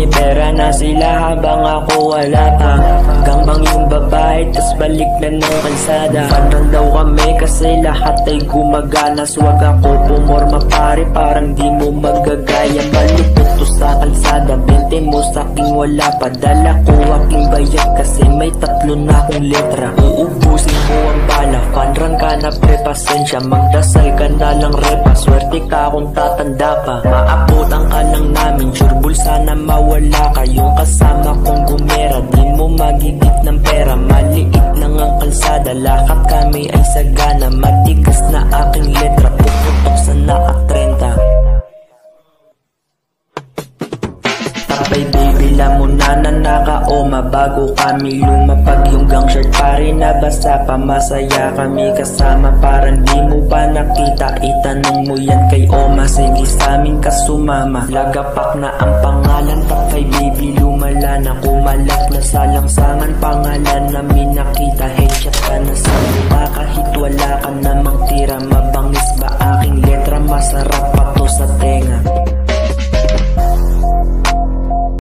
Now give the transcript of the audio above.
may pera na sila habang ako wala pa. Gangbang yung babae tas balik na ng kalsada. Fan daw kami kasi lahat ay gumagana. Swag ako pumorma pare, parang di mo magagaya. Malupit to sa kalsada, 20 mo saking wala pa. Dala ko aking bayad kasi may 3 na akong letra. Uubusin mo ang bala, fanrang ka na pre, pasensya. Magdasal ka na lang repa, swerte ka kung tatanda pa. Maabutan ka lang namin, sureball sana mawala ka. Yung kasama kong gumera, di mo magigit ng pera. Maliit lang ang kalsada, lakad kami ay sagana. Matigas na aking letra, puputok sa naka-30. Tapay baby, lamuna na naka-oma bago kami lumapag. Yung gang shirt pare nabasa pa, masaya kami kasama. Parang di mo pa nakita, itanong mo yan kay Oma. Sige sa'min ka sumama, lagapak na ang pangalan. Tapay baby, lumala na, kumalat na sa langsangan. Pangalan namin nakita, hey